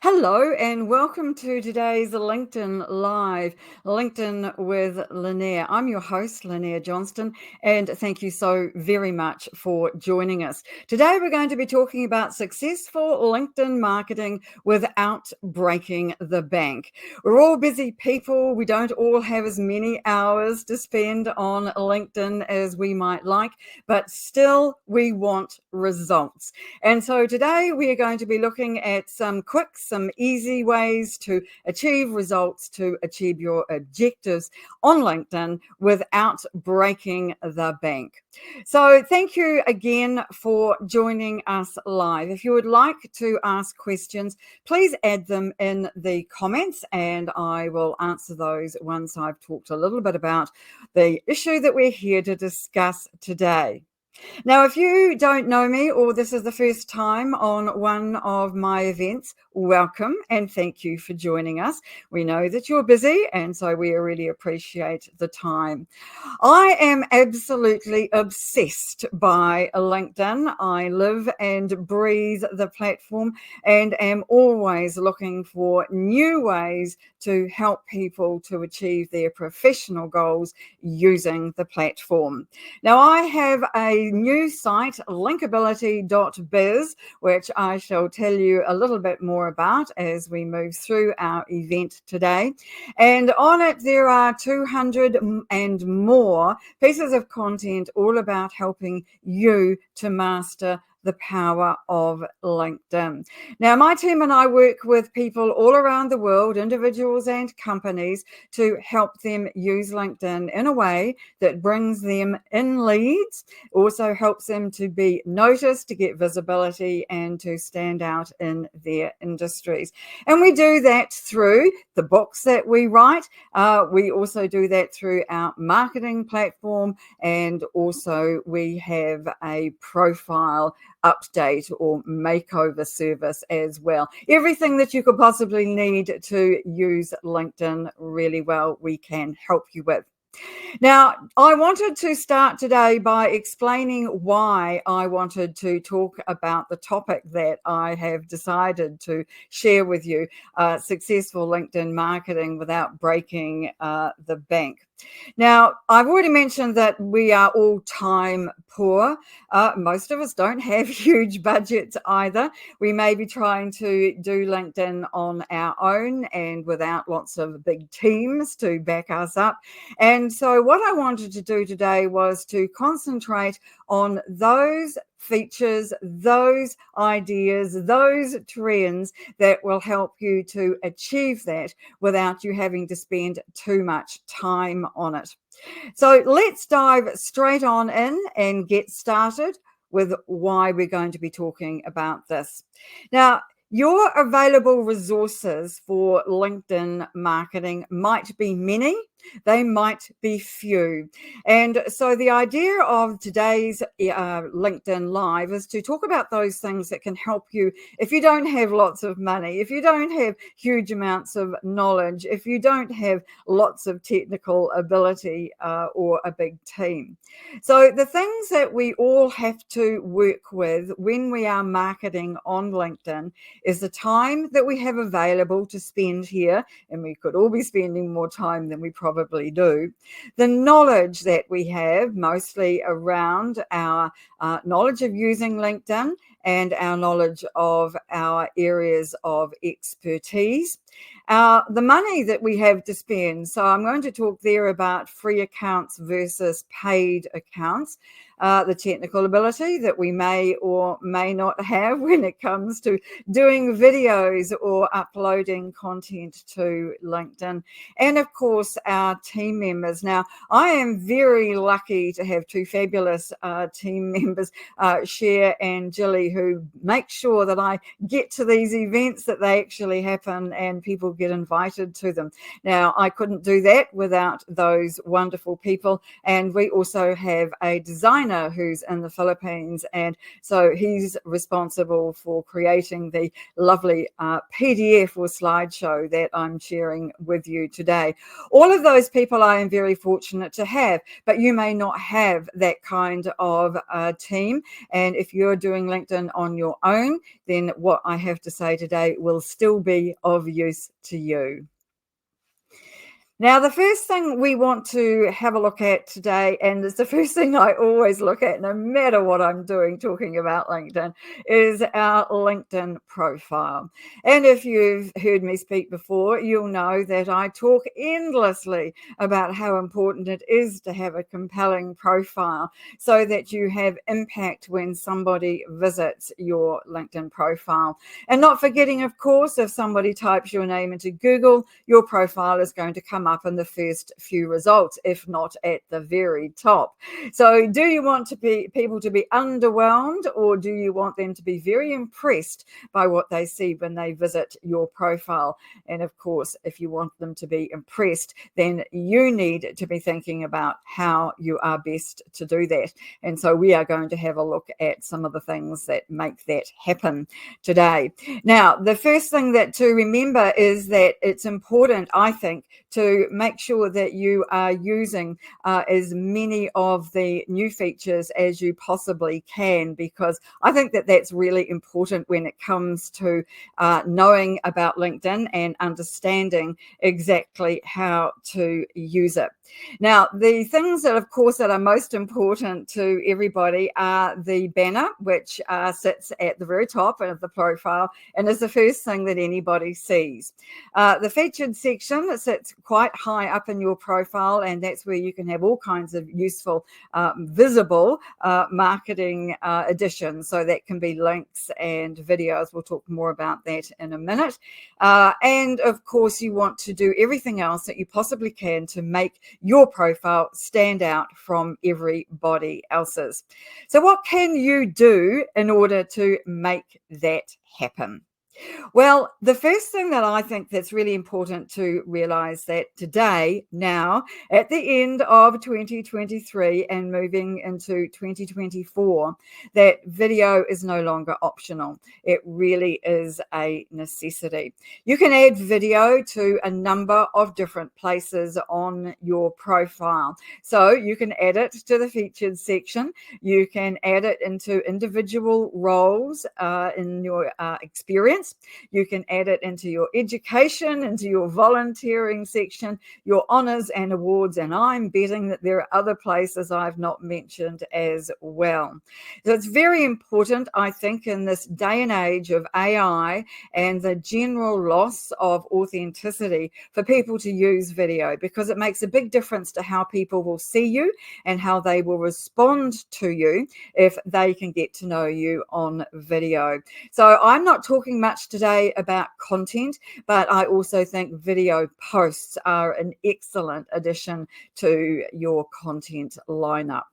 Hello and welcome to today's LinkedIn Live, LinkedIn with Lynnaire. I'm your host, Lynnaire Johnston, and thank you so very much for joining us. Today we're going to be talking about successful LinkedIn marketing without breaking the bank. We're all busy people. We don't all have as many hours to spend on LinkedIn as we might like, but still we want results. And so today we are going to be looking at some easy ways to achieve results, to achieve your objectives on LinkedIn without breaking the bank. So thank you again for joining us live. If you would like to ask questions, please add them in the comments and I will answer those once I've talked a little bit about the issue that we're here to discuss today. Now, if you don't know me or this is the first time on one of my events, welcome and thank you for joining us. We know that you're busy and so we really appreciate the time. I am absolutely obsessed by LinkedIn. I live and breathe the platform and am always looking for new ways to help people to achieve their professional goals using the platform. Now, I have a new site, Linkability.biz, which I shall tell you a little bit more about as we move through our event today. And on it, there are 200 and more pieces of content all about helping you to master the power of LinkedIn. Now, my team and I work with people all around the world, individuals and companies, to help them use LinkedIn in a way that brings them in leads, also helps them to be noticed, to get visibility, and to stand out in their industries. And we do that through the books that we write. We also do that through our marketing platform, and also we have a profile update or makeover service as well. Everything that you could possibly need to use LinkedIn really well, we can help you with. Now, I wanted to start today by explaining why I wanted to talk about the topic that I have decided to share with you, successful LinkedIn marketing without breaking the bank. Now, I've already mentioned that we are all time poor. Most of us don't have huge budgets either. We may be trying to do LinkedIn on our own and without lots of big teams to back us up. And so what I wanted to do today was to concentrate on those features, those ideas, those trends that will help you to achieve that without you having to spend too much time on it. So let's dive straight on in and get started with why we're going to be talking about this. Now, your available resources for LinkedIn marketing might be many, they might be few. And so the idea of today's LinkedIn Live is to talk about those things that can help you if you don't have lots of money, if you don't have huge amounts of knowledge, if you don't have lots of technical ability or a big team. So the things that we all have to work with when we are marketing on LinkedIn is the time that we have available to spend here, and we could all be spending more time than we probably do. The knowledge that we have, mostly around our knowledge of using LinkedIn and our knowledge of our areas of expertise. The money that we have to spend. So I'm going to talk there about free accounts versus paid accounts. The technical ability that we may or may not have when it comes to doing videos or uploading content to LinkedIn. And of course, our team members. Now, I am very lucky to have two fabulous team members, Cher and Jilly, who make sure that I get to these events, that they actually happen and people get invited to them. Now, I couldn't do that without those wonderful people. And we also have a designer China who's in the Philippines, and so he's responsible for creating the lovely PDF or slideshow that I'm sharing with you today. All of those people I am very fortunate to have, but you may not have that kind of team. And if you're doing LinkedIn on your own, then what I have to say today will still be of use to you. Now, the first thing we want to have a look at today, and it's the first thing I always look at no matter what I'm doing talking about LinkedIn, is our LinkedIn profile. And if you've heard me speak before, you'll know that I talk endlessly about how important it is to have a compelling profile so that you have impact when somebody visits your LinkedIn profile. And not forgetting, of course, if somebody types your name into Google, your profile is going to come up in the first few results, if not at the very top. So do you want people to be underwhelmed, or do you want them to be very impressed by what they see when they visit your profile? And of course, if you want them to be impressed, then you need to be thinking about how you are best to do that. And so we are going to have a look at some of the things that make that happen today. Now, the first thing that to remember is that it's important, I think, to make sure that you are using as many of the new features as you possibly can, because I think that that's really important when it comes to knowing about LinkedIn and understanding exactly how to use it. Now, the things that, of course, that are most important to everybody are the banner, which sits at the very top of the profile and is the first thing that anybody sees. The featured section sits quite high up in your profile, and that's where you can have all kinds of useful, visible marketing additions. So that can be links and videos. We'll talk more about that in a minute. And of course, you want to do everything else that you possibly can to make your profile stand out from everybody else's. So what can you do in order to make that happen? Well, the first thing that I think that's really important to realize that today, now, at the end of 2023 and moving into 2024, that video is no longer optional. It really is a necessity. You can add video to a number of different places on your profile. So you can add it to the featured section. You can add it into individual roles in your experience. You can add it into your education, into your volunteering section, your honors and awards, and I'm betting that there are other places I've not mentioned as well. So it's very important, I think, in this day and age of AI and the general loss of authenticity for people to use video, because it makes a big difference to how people will see you and how they will respond to you if they can get to know you on video. So I'm not talking much today about content, but I also think video posts are an excellent addition to your content lineup.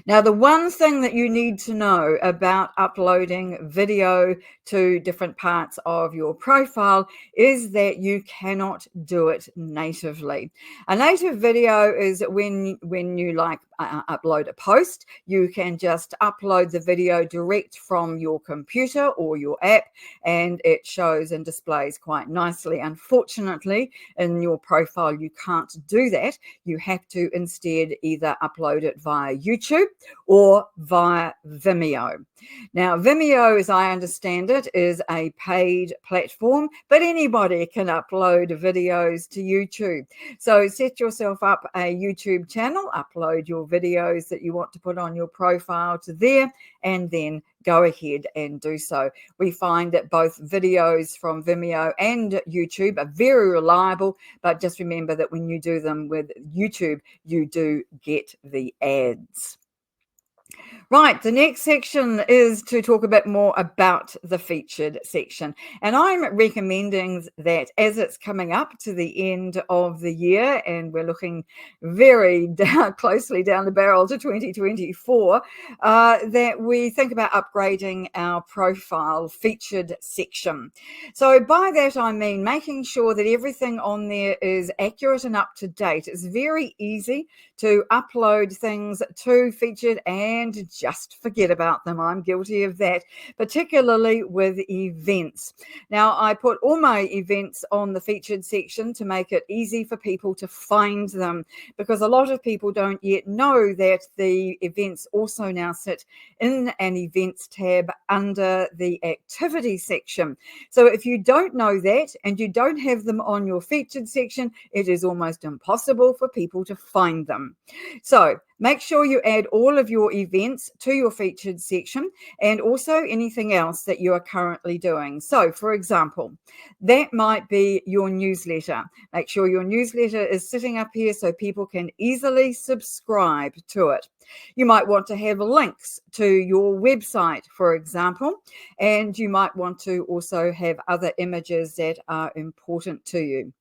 Now, the one thing that you need to know about uploading video to different parts of your profile is that you cannot do it natively. A native video is when you upload a post, you can just upload the video direct from your computer or your app, and it shows and displays quite nicely. Unfortunately, in your profile, you can't do that. You have to instead either upload it via YouTube or via Vimeo. Now, Vimeo, as I understand it, is a paid platform, but anybody can upload videos to YouTube. So set yourself up a YouTube channel, upload your videos that you want to put on your profile to there, and then go ahead and do so. We find that both videos from Vimeo and YouTube are very reliable, but just remember that when you do them with YouTube, you do get the ads. Right, the next section is to talk a bit more about the featured section. And I'm recommending that as it's coming up to the end of the year, and we're looking very closely down the barrel to 2024, that we think about upgrading our profile featured section. So by that, I mean making sure that everything on there is accurate and up to date. It's very easy to upload things to Featured and just forget about them. I'm guilty of that, particularly with events. Now, I put all my events on the Featured section to make it easy for people to find them, because a lot of people don't yet know that the events also now sit in an events tab under the activity section. So if you don't know that and you don't have them on your Featured section, it is almost impossible for people to find them. So make sure you add all of your events to your Featured section, and also anything else that you are currently doing. So for example, that might be your newsletter. Make sure your newsletter is sitting up here so people can easily subscribe to it. You might want to have links to your website, for example, and you might want to also have other images that are important to you.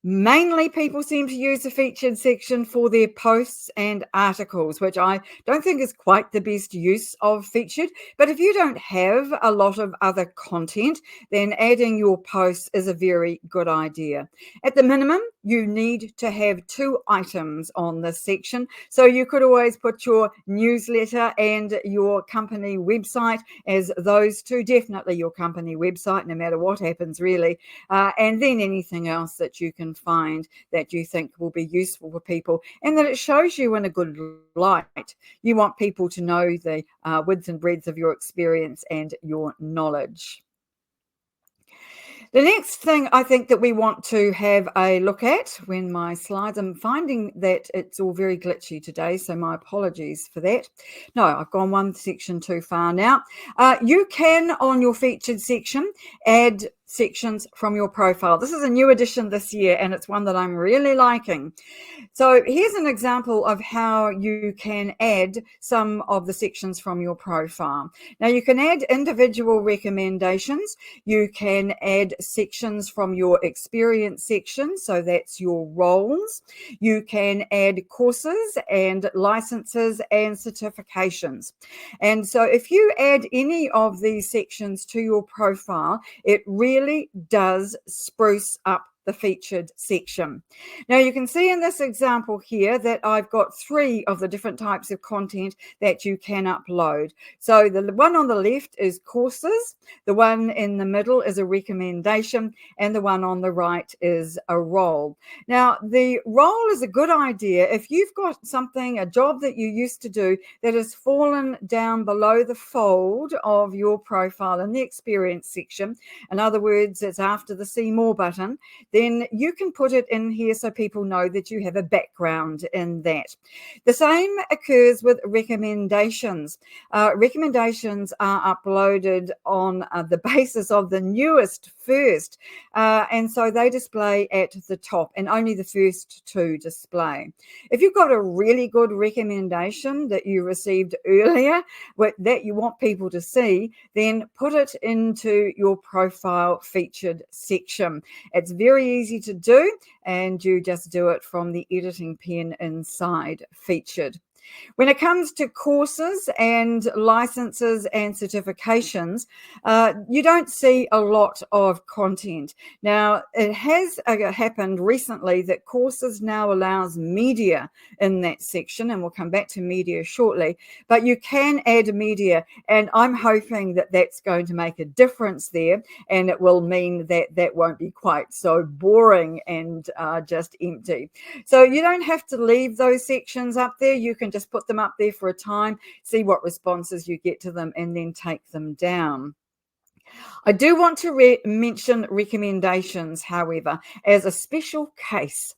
Mainly people seem to use the Featured section for their posts and articles, which I don't think is quite the best use of Featured. But if you don't have a lot of other content, then adding your posts is a very good idea. At the minimum, you need to have 2 items on this section. So you could always put your newsletter and your company website as those 2, definitely your company website, no matter what happens really, and then anything else that you can find that you think will be useful for people, and that it shows you in a good light. You want people to know the width and breadth of your experience and your knowledge. The next thing I think that we want to have a look at, when my slides, I'm finding that it's all very glitchy today, so my apologies for that. No, I've gone one section too far now. You can, on your Featured section, add sections from your profile. This is a new addition this year, and it's one that I'm really liking. So here's an example of how you can add some of the sections from your profile. Now, you can add individual recommendations. You can add sections from your experience section, so that's your roles. You can add courses and licenses and certifications. And so if you add any of these sections to your profile, it really does spruce up the Featured section. Now you can see in this example here that I've got 3 of the different types of content that you can upload. So the one on the left is courses, the one in the middle is a recommendation, and the one on the right is a role. Now the role is a good idea if you've got something, a job that you used to do, that has fallen down below the fold of your profile in the experience section. In other words, it's after the see more button. Then you can put it in here so people know that you have a background in that. The same occurs with recommendations. Recommendations are uploaded on the basis of the newest first, and so they display at the top, and only the first 2 display. If you've got a really good recommendation that you received earlier that you want people to see, then put it into your profile Featured section. It's very easy to do, and you just do it from the editing pen inside Featured. When it comes to courses and licenses and certifications, you don't see a lot of content. Now, it has happened recently that courses now allows media in that section, and we'll come back to media shortly, but you can add media, and I'm hoping that that's going to make a difference there, and it will mean that that won't be quite so boring and just empty. So you don't have to leave those sections up there. You can just put them up there for a time, see what responses you get to them, and then take them down. I do want to mention recommendations, however, as a special case,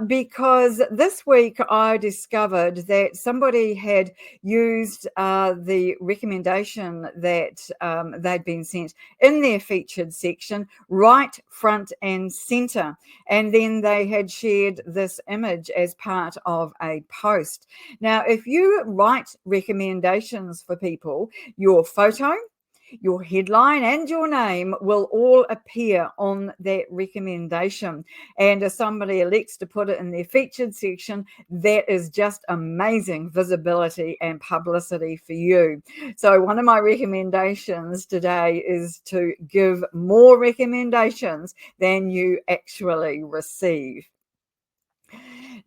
because this week I discovered that somebody had used the recommendation that they'd been sent in their Featured section right front and center, and then they had shared this image as part of a post. Now, if you write recommendations for people, your photo, your headline, and your name will all appear on that recommendation. And if somebody elects to put it in their Featured section, that is just amazing visibility and publicity for you. So one of my recommendations today is to give more recommendations than you actually receive.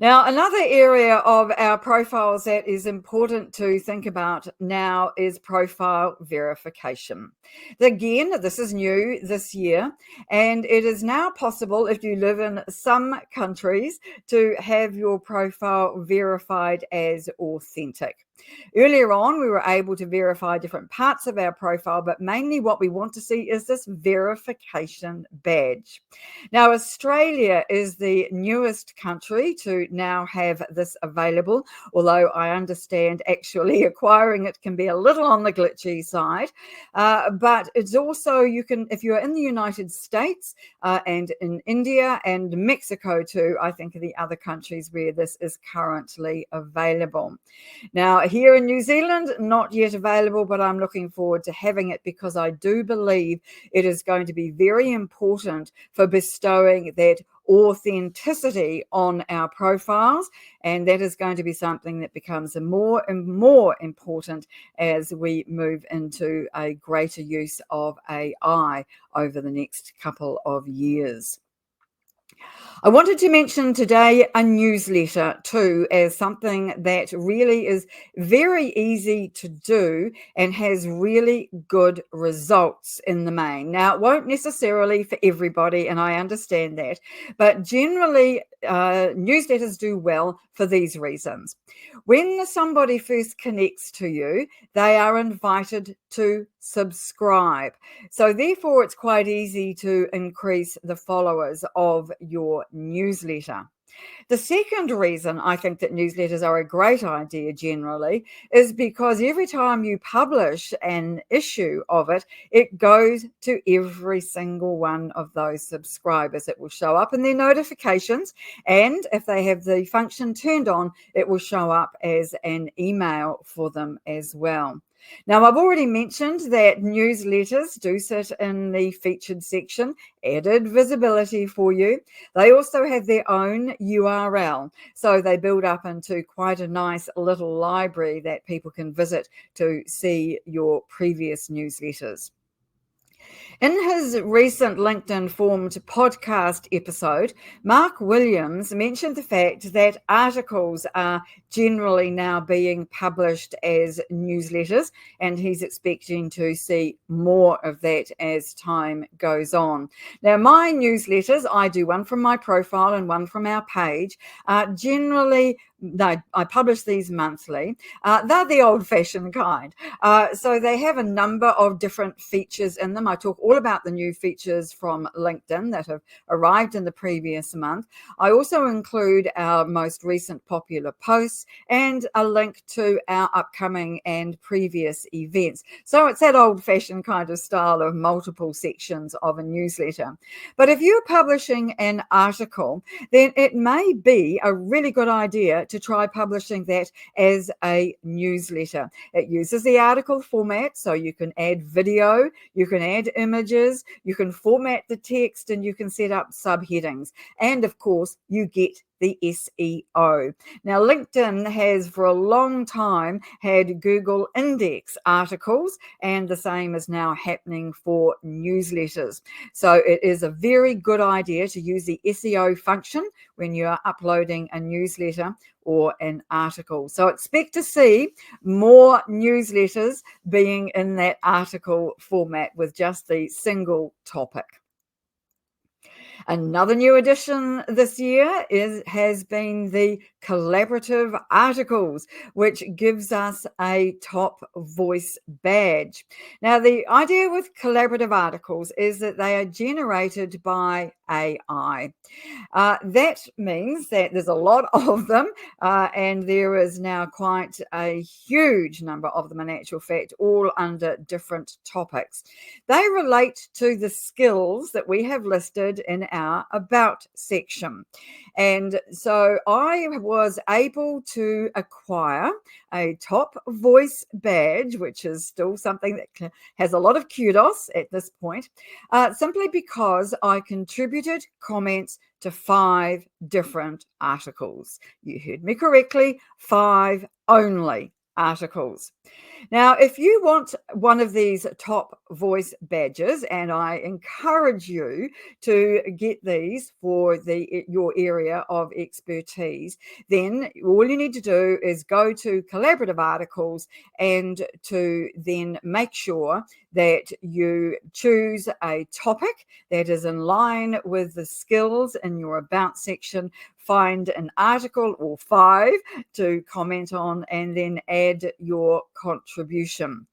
Now, another area of our profiles that is important to think about now is profile verification. Again, this is new this year, and it is now possible if you live in some countries to have your profile verified as authentic. Earlier on, we were able to verify different parts of our profile, but mainly what we want to see is this verification badge. Now, Australia is the newest country to now have this available, although I understand actually acquiring it can be a little on the glitchy side. But it's also, you can, if you're in the United States and in India and Mexico too, I think are the other countries where this is currently available. Now, here in New Zealand, not yet available, but I'm looking forward to having it because I do believe it is going to be very important for bestowing that authenticity on our profiles, and that is going to be something that becomes more and more important as we move into a greater use of AI over the next couple of years. I wanted to mention today a newsletter too, as something that really is very easy to do and has really good results in the main. Now, it won't necessarily for everybody, and I understand that, but generally, newsletters do well for these reasons. When somebody first connects to you, they are invited to subscribe. So therefore, it's quite easy to increase the followers of your newsletter. The second reason I think that newsletters are a great idea generally is because every time you publish an issue of it, it goes to every single one of those subscribers. It will show up in their notifications, and if they have the function turned on, it will show up as an email for them as well. Now, I've already mentioned that newsletters do sit in the featured section, added visibility for you. They also have their own URL, so they build up into quite a nice little library that people can visit to see your previous newsletters. In his recent LinkedIn Formed podcast episode, Mark Williams mentioned the fact that articles are generally now being published as newsletters, and he's expecting to see more of that as time goes on. Now, my newsletters, I do one from my profile and one from our page, generally, I publish these monthly. They're the old-fashioned kind. So they have a number of different features in them. I talk all about the new features from LinkedIn that have arrived in the previous month. I also include our most recent popular posts and a link to our upcoming and previous events. So it's that old-fashioned kind of style of multiple sections of a newsletter. But if you're publishing an article, then it may be a really good idea to try publishing that as a newsletter. It uses the article format, so you can add video, you can add images, you can format the text, and you can set up subheadings. And of course, you get the SEO. Now, LinkedIn has for a long time had Google index articles, and the same is now happening for newsletters. So it is a very good idea to use the SEO function when you are uploading a newsletter or an article. So expect to see more newsletters being in that article format with just the single topic. Another new addition this year has been the collaborative articles, which gives us a top voice badge. Now, the idea with collaborative articles is that they are generated by AI. That means that there's a lot of them, and there is now quite a huge number of them in actual fact, all under different topics. They relate to the skills that we have listed in our About section. And so I was able to acquire a top voice badge, which is still something that has a lot of kudos at this point, simply because I contributed comments to 5 different articles. You heard me correctly, 5 only articles. Now, if you want one of these top voice badges, and I encourage you to get these for your area of expertise, then all you need to do is go to collaborative articles and to then make sure that you choose a topic that is in line with the skills in your about section. Find an article or 5 to comment on, and then add your contribution.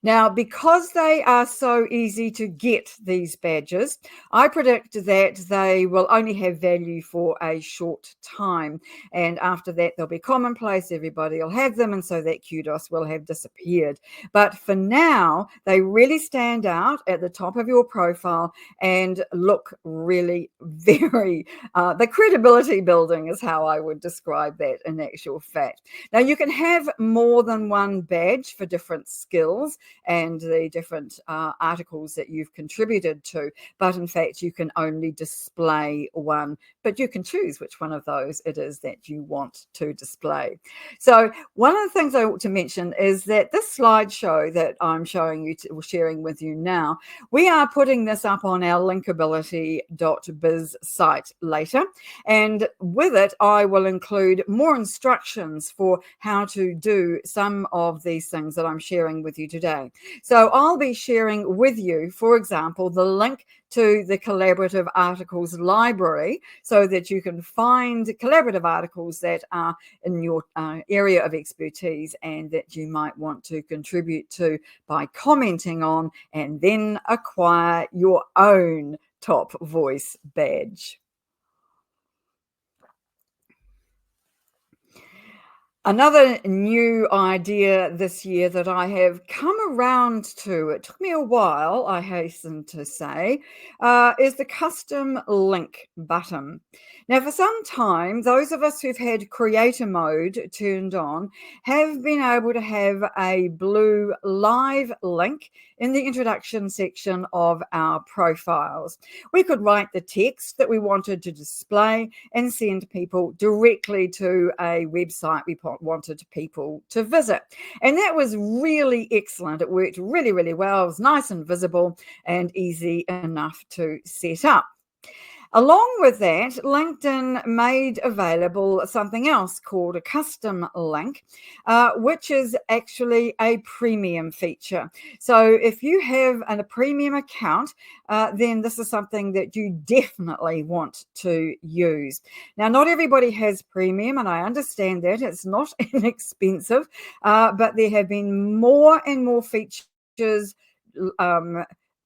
Now, because they are so easy to get, these badges, I predict that they will only have value for a short time. And after that, they'll be commonplace. Everybody will have them. And so that kudos will have disappeared. But for now, they really stand out at the top of your profile and look really very, the credibility building is how I would describe that in actual fact. Now, you can have more than one badge for different skills and the different articles that you've contributed to. But in fact, you can only display one, but you can choose which one of those it is that you want to display. So one of the things I ought to mention is that this slideshow that I'm sharing with you now, we are putting this up on our linkability.biz site later. And with it, I will include more instructions for how to do some of these things that I'm sharing with you today. So I'll be sharing with you, for example, the link to the collaborative articles library so that you can find collaborative articles that are in your area of expertise and that you might want to contribute to by commenting on, and then acquire your own top voice badge. Another new idea this year that I have come around to, it took me a while, I hasten to say, is the custom link button. Now, for some time, those of us who've had creator mode turned on have been able to have a blue live link in the introduction section of our profiles. We could write the text that we wanted to display and send people directly to a website we wanted people to visit. And that was really excellent. It worked really, really well. It was nice and visible and easy enough to set up. Along with that, LinkedIn made available something else called a custom link, which is actually a premium feature. So if you have a premium account, then this is something that you definitely want to use. Now, not everybody has premium, and I understand that. It's not inexpensive, but there have been more and more features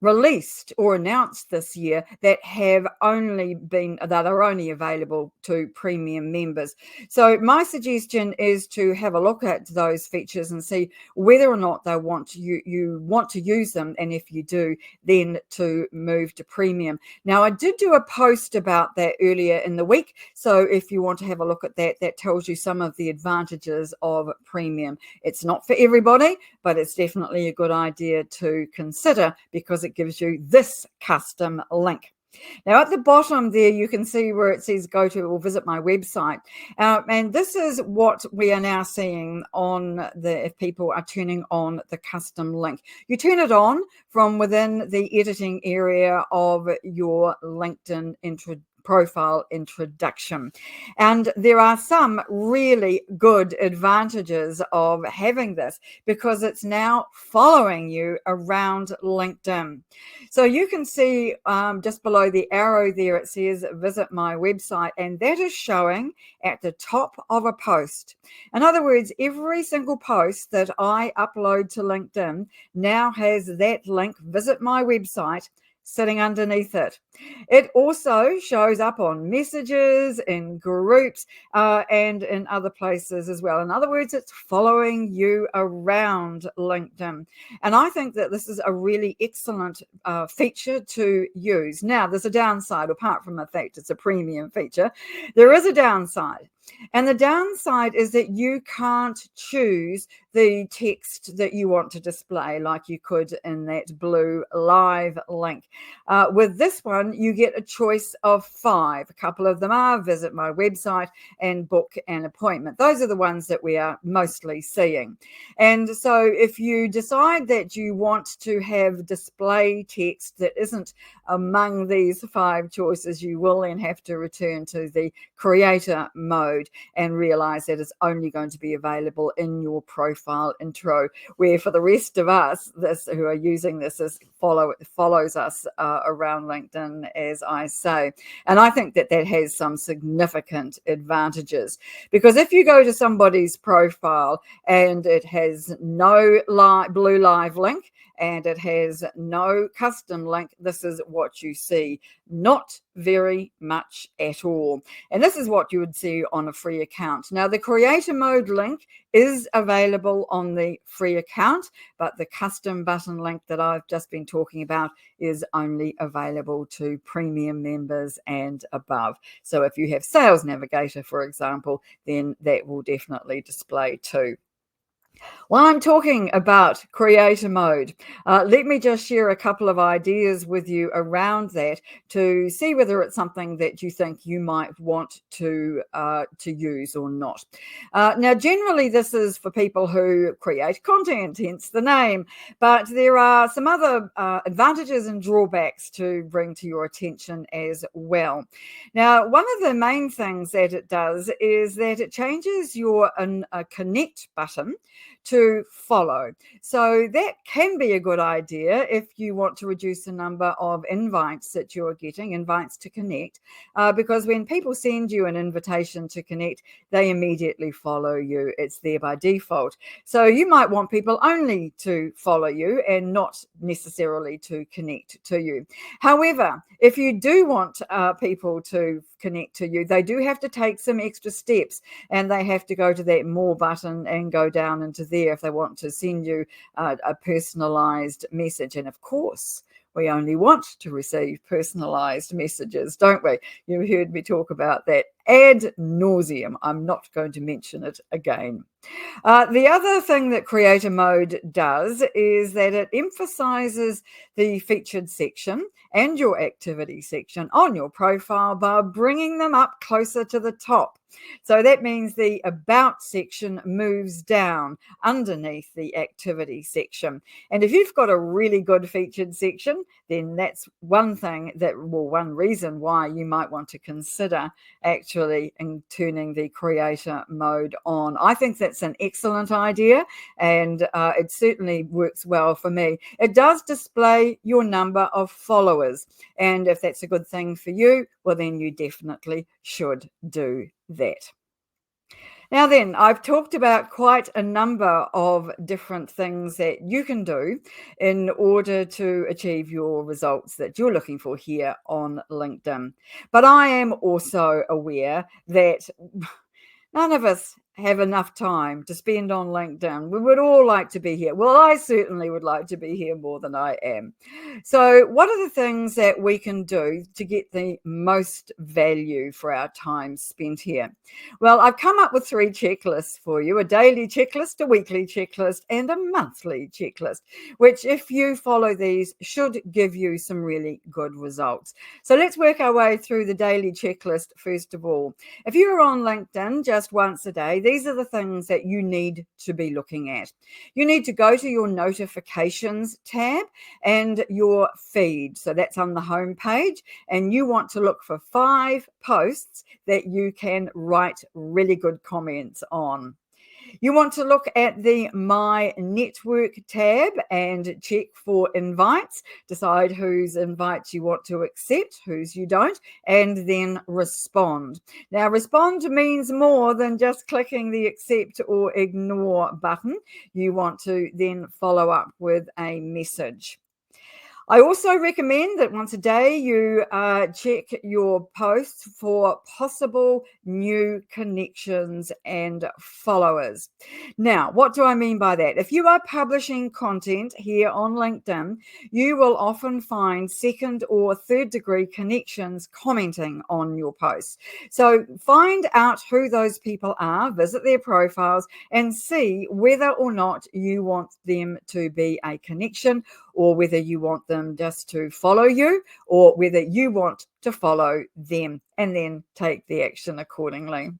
released or announced this year that are only available to premium members. So my suggestion is to have a look at those features and see whether or not you want to use them, and if you do, then to move to premium. Now, I did do a post about that earlier in the week, so if you want to have a look at that, that tells you some of the advantages of premium. It's not for everybody, but it's definitely a good idea to consider because it gives you this custom link. Now, at the bottom there, you can see where it says go to or visit my website. And this is what we are now seeing if people are turning on the custom link. You turn it on from within the editing area of your LinkedIn profile introduction. And there are some really good advantages of having this because it's now following you around LinkedIn. So you can see just below the arrow there, it says visit my website, and that is showing at the top of a post. In other words, every single post that I upload to LinkedIn now has that link, visit my website, sitting underneath it. It also shows up on messages, in groups, and in other places as well. In other words, it's following you around LinkedIn. And I think that this is a really excellent feature to use. Now, there's a downside, apart from the fact it's a premium feature. There is a downside. And the downside is that you can't choose the text that you want to display like you could in that blue live link. With this one, you get a choice of 5. A couple of them are visit my website and book an appointment. Those are the ones that we are mostly seeing. And so if you decide that you want to have display text that isn't among these 5 choices, you will then have to return to the creator mode and realize that it's only going to be available in your profile intro, where for the rest of us who are using this follows us around LinkedIn, as I say. And I think that has some significant advantages, because if you go to somebody's profile and it has no blue live link and it has no custom link, this is what you see. Not very much at all. And this is what you would see on a free account. Now, the creator mode link is available on the free account, but the custom button link that I've just been talking about is only available to premium members and above. So if you have Sales Navigator, for example, then that will definitely display too. While I'm talking about creator mode, let me just share a couple of ideas with you around that to see whether it's something that you think you might want to use or not. Now, generally, this is for people who create content, hence the name, but there are some other advantages and drawbacks to bring to your attention as well. Now, one of the main things that it does is that it changes your connect button to follow. So that can be a good idea if you want to reduce the number of invites that you're getting, invites to connect, because when people send you an invitation to connect, they immediately follow you. It's there by default. So you might want people only to follow you and not necessarily to connect to you. However, if you do want people to connect to you, they do have to take some extra steps, and they have to go to that more button and go down into there if they want to send you a personalized message. And of course, we only want to receive personalized messages, don't we? You heard me talk about that ad nauseum. I'm not going to mention it again. The other thing that creator mode does is that it emphasizes the featured section and your activity section on your profile by bringing them up closer to the top. So that means the about section moves down underneath the activity section. And if you've got a really good featured section, then that's one reason why you might want to consider actually turning the creator mode on. I think that's an excellent idea, and it certainly works well for me. It does display your number of followers, and if that's a good thing for you, well, then you definitely should do that. Now then, I've talked about quite a number of different things that you can do in order to achieve your results that you're looking for here on LinkedIn. But I am also aware that none of us have enough time to spend on LinkedIn. We would all like to be here. Well, I certainly would like to be here more than I am. So what are the things that we can do to get the most value for our time spent here? Well, I've come up with 3 checklists for you: a daily checklist, a weekly checklist, and a monthly checklist, which, if you follow these, should give you some really good results. So let's work our way through the daily checklist first of all. If you're on LinkedIn just once a day, these are the things that you need to be looking at. You need to go to your notifications tab and your feed. So that's on the home page, and you want to look for 5 posts that you can write really good comments on. You want to look at the My Network tab and check for invites, decide whose invites you want to accept, whose you don't, and then respond. Now, respond means more than just clicking the accept or ignore button. You want to then follow up with a message. I also recommend that once a day you check your posts for possible new connections and followers. Now, what do I mean by that? If you are publishing content here on LinkedIn, you will often find second or third degree connections commenting on your posts. So find out who those people are, visit their profiles, and see whether or not you want them to be a connection, or whether you want them just to follow you, or whether you want to follow them and then take the action accordingly.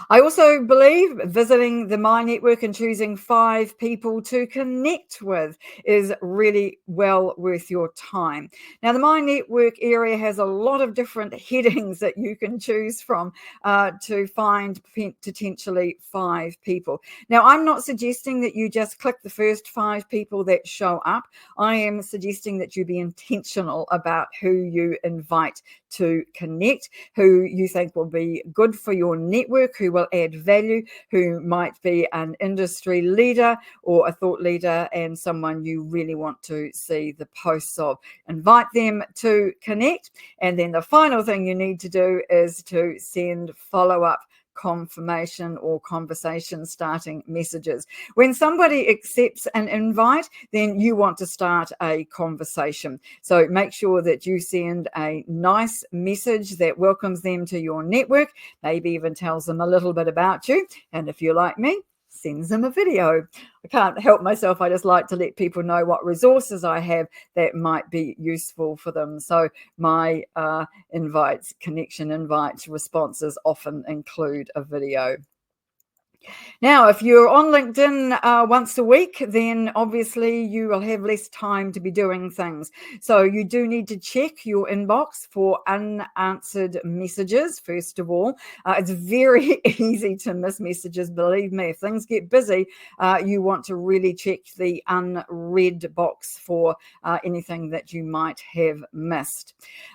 I also believe visiting the My Network and choosing 5 people to connect with is really well worth your time. Now, the My Network area has a lot of different headings that you can choose from to find potentially 5 people. Now, I'm not suggesting that you just click the first 5 people that show up. I am suggesting that you be intentional about who you invite to connect, who you think will be good for your network, who will add value, who might be an industry leader or a thought leader, and someone you really want to see the posts of. Invite them to connect. And then the final thing you need to do is to send follow-up confirmation or conversation starting messages. When somebody accepts an invite, then you want to start a conversation. So make sure that you send a nice message that welcomes them to your network, maybe even tells them a little bit about you. And if you're like me, sends them a video. I can't help myself. I just like to let people know what resources I have that might be useful for them. So my connection invites responses often include a video. Now, if you're on LinkedIn once a week, then obviously you will have less time to be doing things. So you do need to check your inbox for unanswered messages, first of all. It's very easy to miss messages, believe me. If things get busy, you want to really check the unread box for anything that you might have missed.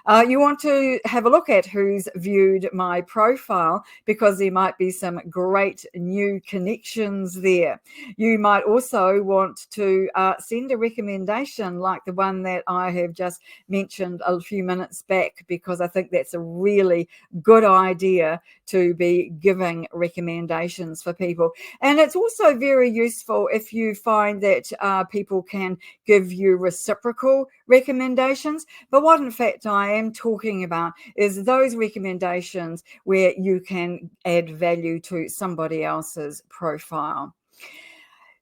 You want to have a look at who's viewed my profile, because there might be some great new connections there. You might also want to send a recommendation like the one that I have just mentioned a few minutes back, because I think that's a really good idea to be giving recommendations for people. And it's also very useful if you find that people can give you reciprocal recommendations. But what in fact I am talking about is those recommendations where you can add value to somebody else's profile.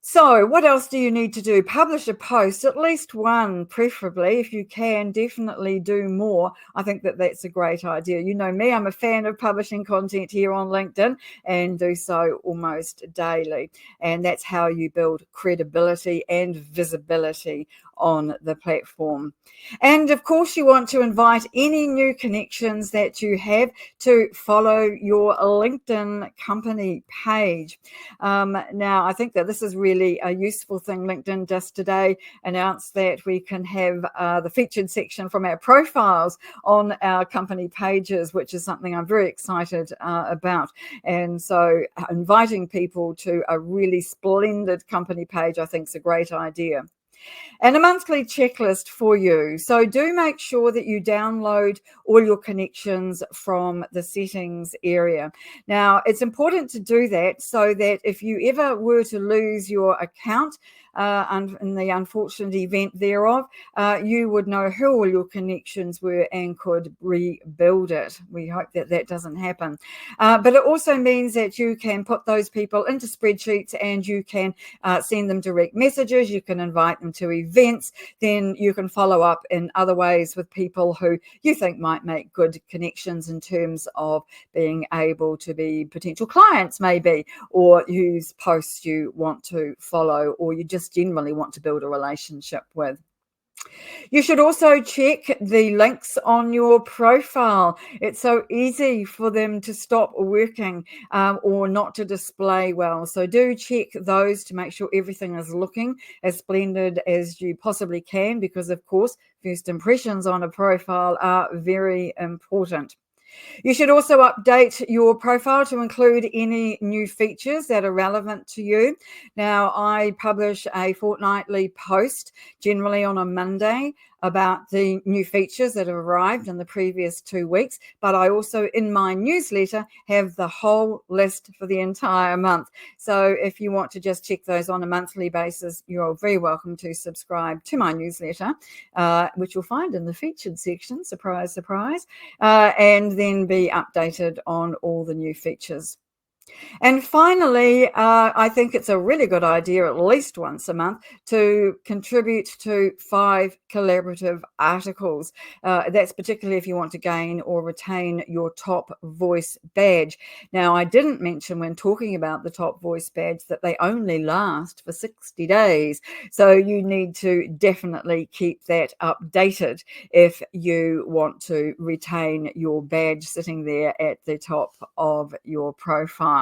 So what else do you need to do? Publish a post, at least one, preferably. If you can, definitely do more. I think that that's a great idea. You know me, I'm a fan of publishing content here on LinkedIn, and do so almost daily. And that's how you build credibility and visibility on the platform. And of course, you want to invite any new connections that you have to follow your LinkedIn company page. Now, I think that this is really a useful thing. LinkedIn just today announced that we can have the featured section from our profiles on our company pages, which is something I'm very excited about. And so inviting people to a really splendid company page, I think, is a great idea. And a monthly checklist for you. So do make sure that you download all your connections from the settings area. Now, it's important to do that so that if you ever were to lose your account, in the unfortunate event thereof, you would know who all your connections were and could rebuild it. We hope that that doesn't happen. But it also means that you can put those people into spreadsheets, and you can send them direct messages. You can invite them to events. Then you can follow up in other ways with people who you think might make good connections in terms of being able to be potential clients, maybe, or whose posts you want to follow, or you just generally want to build a relationship with. You should also check the links on your profile. It's so easy for them to stop working or not to display well. So do check those to make sure everything is looking as splendid as you possibly can, because of course, first impressions on a profile are very important. You should also update your profile to include any new features that are relevant to you. Now, I publish a fortnightly post, generally on a Monday, about the new features that have arrived in the previous 2 weeks. But I also, in my newsletter, have the whole list for the entire month. So if you want to just check those on a monthly basis, you're very welcome to subscribe to my newsletter, which you'll find in the featured section. Surprise, surprise. And then be updated on all the new features. And finally, I think it's a really good idea, at least once a month, to contribute to 5 collaborative articles. That's particularly if you want to gain or retain your top voice badge. Now, I didn't mention when talking about the top voice badge that they only last for 60 days. So you need to definitely keep that updated if you want to retain your badge sitting there at the top of your profile.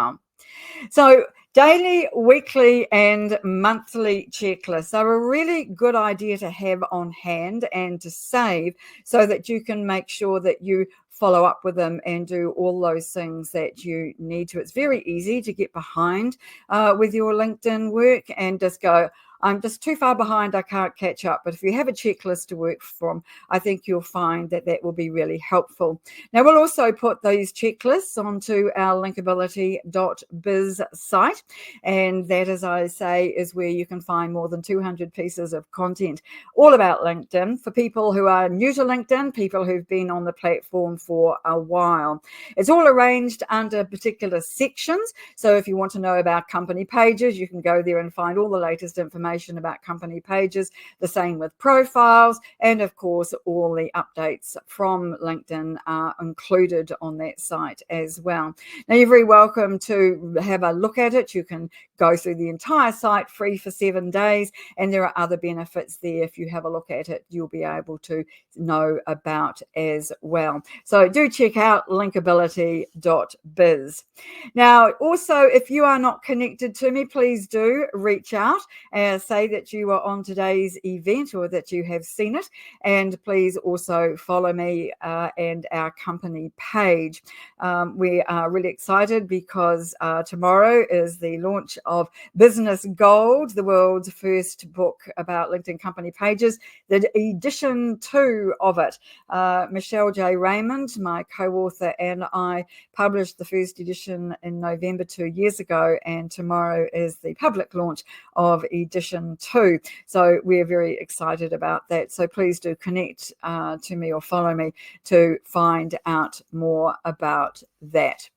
So daily, weekly, and monthly checklists are a really good idea to have on hand and to save so that you can make sure that you follow up with them and do all those things that you need to. It's very easy to get behind with your LinkedIn work and just go, I'm just too far behind, I can't catch up. But if you have a checklist to work from, I think you'll find that that will be really helpful. Now, we'll also put these checklists onto our linkability.biz site. And that, as I say, is where you can find more than 200 pieces of content all about LinkedIn for people who are new to LinkedIn, people who've been on the platform for a while. It's all arranged under particular sections. So if you want to know about company pages, you can go there and find all the latest information about company pages, the same with profiles, and of course all the updates from LinkedIn are included on that site as well. Now, you're very welcome to have a look at it. You can go through the entire site free for 7 days, and there are other benefits there. If you have a look at it, you'll be able to know about as well. So do check out linkability.biz. Now, also, if you are not connected to me, please do reach out and say that you are on today's event or that you have seen it. And please also follow me and our company page. We are really excited because tomorrow is the launch of Business Gold, the world's first book about LinkedIn company pages, the edition 2 of it. Michelle J. Raymond, my co-author, and I published the first edition in November 2 years ago, and tomorrow is the public launch of edition 2. So we're very excited about that. So please do connect to me or follow me to find out more about that.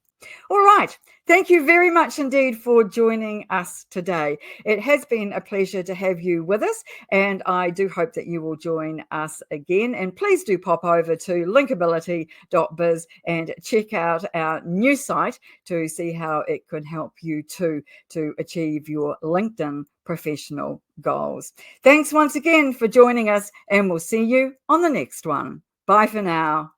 All right. Thank you very much indeed for joining us today. It has been a pleasure to have you with us, and I do hope that you will join us again. And please do pop over to linkability.biz and check out our new site to see how it can help you to achieve your LinkedIn professional goals. Thanks once again for joining us, and we'll see you on the next one. Bye for now.